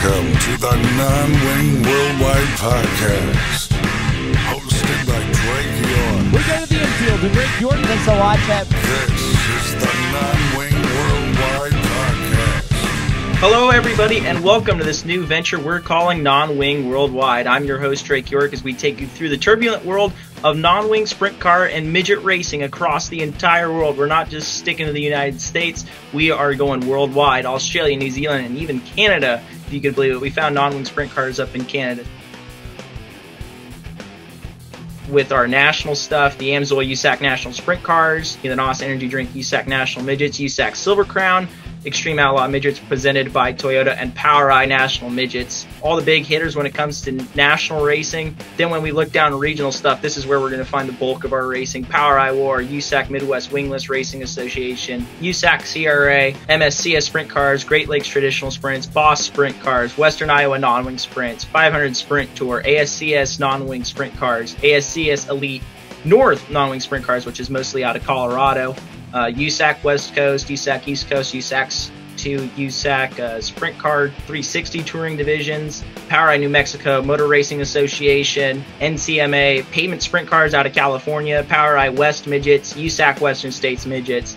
Welcome to the Non-Wing Worldwide Podcast, hosted by Drake York. We go to the infield to Drake York. Thanks a lot, Chad. This is the Non-Wing Worldwide Podcast. Hello, everybody, and welcome to this new venture we're calling Non-Wing Worldwide. I'm your host, Drake York, as we take you through the turbulent world of non-wing sprint car and midget racing across the entire world. We're not just sticking to the United States. We are going worldwide. Australia, New Zealand, and even Canada, if you could believe it. We found non-wing sprint cars up in Canada. With our national stuff, the Amsoil USAC National Sprint Cars, the NOS Energy Drink USAC National Midgets, USAC Silver Crown, Extreme Outlaw Midgets presented by Toyota, and PowerEye National Midgets. All the big hitters when it comes to national racing. Then when we look down regional stuff, this is where we're going to find the bulk of our racing. PowerEye War, USAC Midwest Wingless Racing Association, USAC CRA, MSCS Sprint Cars, Great Lakes Traditional Sprints, Boss Sprint Cars, Western Iowa Non-Wing Sprints, 500 Sprint Tour, ASCS Non-Wing Sprint Cars, ASCS Elite North Non-Wing Sprint Cars, which is mostly out of Colorado, USAC West Coast, USAC East Coast, USAC 2, USAC Sprint Car 360 Touring Divisions, PowerEye New Mexico Motor Racing Association, NCMA Pavement Sprint Cars out of California, PowerEye West Midgets, USAC Western States Midgets,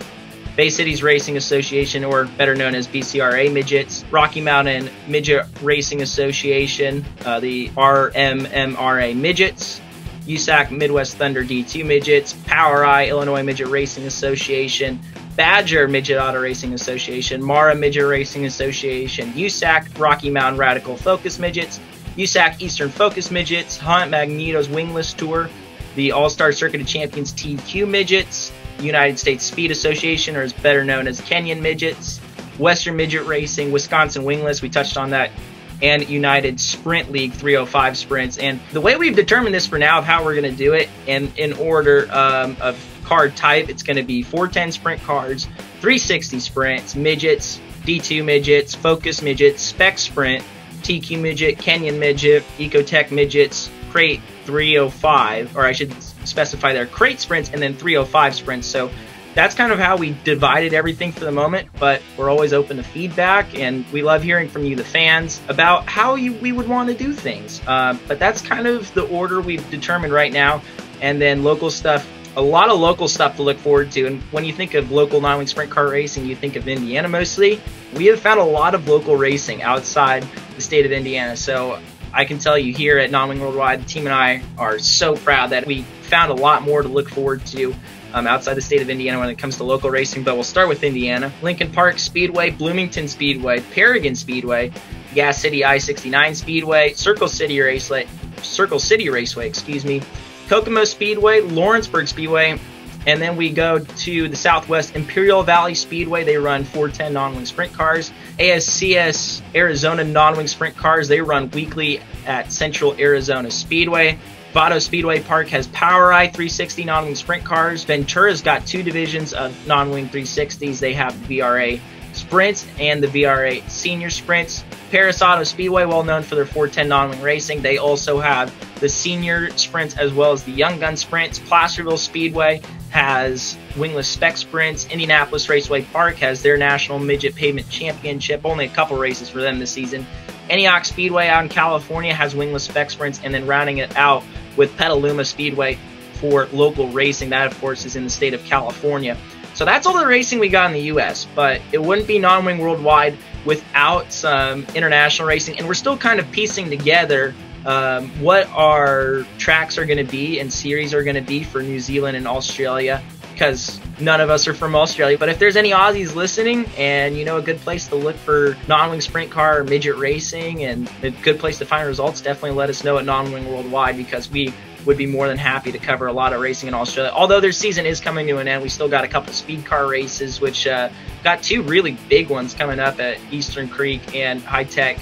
Bay Cities Racing Association, or better known as BCRA Midgets, Rocky Mountain Midget Racing Association, the RMMRA Midgets, USAC Midwest Thunder D2 Midgets, PowerEye Illinois Midget Racing Association, Badger Midget Auto Racing Association, Mara Midget Racing Association, USAC Rocky Mountain Radical Focus Midgets, USAC Eastern Focus Midgets, Hunt Magneto's Wingless Tour, the All-Star Circuit of Champions TQ Midgets, United States Speed Association, or is better known as Kenyan Midgets, Western Midget Racing, Wisconsin Wingless, we touched on that, and United Sprint League 305 sprints. And the way we've determined this for now of how we're going to do it, and in order of card type, it's going to be 410 sprint cars, 360 sprints, midgets, D2 midgets, focus midgets, spec sprint, TQ midget, Kenyan midget, Ecotech midgets, crate 305, or I should specify there, crate sprints, and then 305 sprints. So that's kind of how we divided everything for the moment, but we're always open to feedback, and we love hearing from you, the fans, about how we would want to do things. But that's kind of the order we've determined right now. And then local stuff, a lot of local stuff to look forward to. And when you think of local non-wing sprint car racing, you think of Indiana mostly. We have found a lot of local racing outside the state of Indiana. So I can tell you here at Non-Wing Worldwide, the team and I are so proud that we found a lot more to look forward to outside the state of Indiana when it comes to local racing. But we'll start with Indiana. Lincoln Park Speedway, Bloomington Speedway, Paragon Speedway, Gas City I-69 Speedway, Circle City Raceway, Kokomo Speedway, Lawrenceburg Speedway, and then we go to the Southwest Imperial Valley Speedway. They run 410 non-wing sprint cars. ASCS Arizona non-wing sprint cars, they run weekly at Central Arizona Speedway. Vado Speedway Park has PowerEye 360 non-wing sprint cars. Ventura's got two divisions of non-wing 360s. They have the VRA Sprints and the VRA Senior Sprints. Paris Auto Speedway, well known for their 410 non-wing racing. They also have the Senior Sprints as well as the Young Gun Sprints. Placerville Speedway has wingless spec sprints. Indianapolis Raceway Park has their National Midget Pavement Championship. Only a couple races for them this season. Antioch Speedway out in California has wingless spec sprints, and then rounding it out with Petaluma Speedway for local racing. That, of course, is in the state of California. So that's all the racing we got in the U.S., but it wouldn't be Non-Wing Worldwide without some international racing, and we're still kind of piecing together what our tracks are going to be and series are going to be for New Zealand and Australia, because none of us are from Australia. But if there's any Aussies listening and you know a good place to look for non-wing sprint car or midget racing and a good place to find results, definitely let us know at Non-Wing Worldwide, because we would be more than happy to cover a lot of racing in Australia. Although their season is coming to an end, we still got a couple speed car races, which got two really big ones coming up at Eastern Creek and High Tech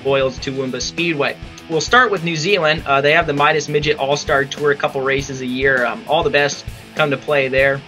Oils Toowoomba Speedway. We'll start with New Zealand. They have the Midas Midget All-Star Tour, a couple races a year. All the best come to play there.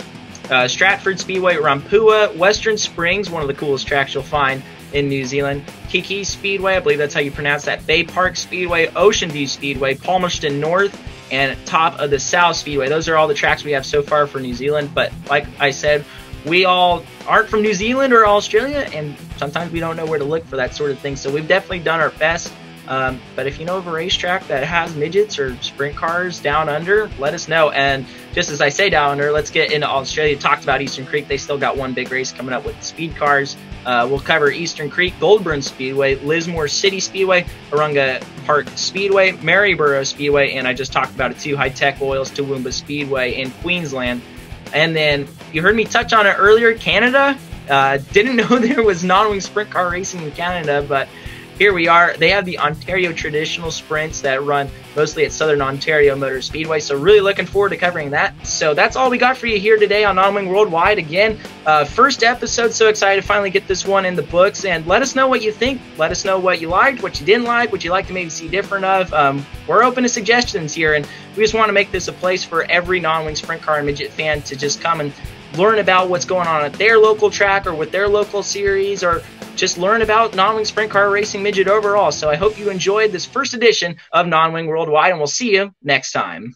Stratford Speedway, Rampua, Western Springs, one of the coolest tracks you'll find in New Zealand. Kiki Speedway, I believe that's how you pronounce that. Bay Park Speedway, Ocean View Speedway, Palmerston North, and Top of the South Speedway. Those are all the tracks we have so far for New Zealand, but like I said, we all aren't from New Zealand or Australia, and sometimes we don't know where to look for that sort of thing. So we've definitely done our best. But if you know of a racetrack that has midgets or sprint cars down under, let us know. And just as I say down under, let's get into Australia. Talked about Eastern Creek. They still got one big race coming up with the speed cars. We'll cover Eastern Creek, Goulburn Speedway, Lismore City Speedway, Arunga Park Speedway, Maryborough Speedway, and I just talked about it too, High Tech Oils, Toowoomba Speedway in Queensland. And then you heard me touch on it earlier, Canada. Didn't know there was non-wing sprint car racing in Canada, but here we are. They have the Ontario traditional sprints that run mostly at Southern Ontario Motor Speedway. So really looking forward to covering that. So that's all we got for you here today on Non-Wing Worldwide. Again, first episode. So excited to finally get this one in the books. And let us know what you think. Let us know what you liked, what you didn't like, what you'd like to maybe see different of. We're open to suggestions here. And we just want to make this a place for every non-wing sprint car and midget fan to just come and learn about what's going on at their local track or with their local series, or just learn about non-wing sprint car racing midget overall. So I hope you enjoyed this first edition of Non-Wing Worldwide, and we'll see you next time.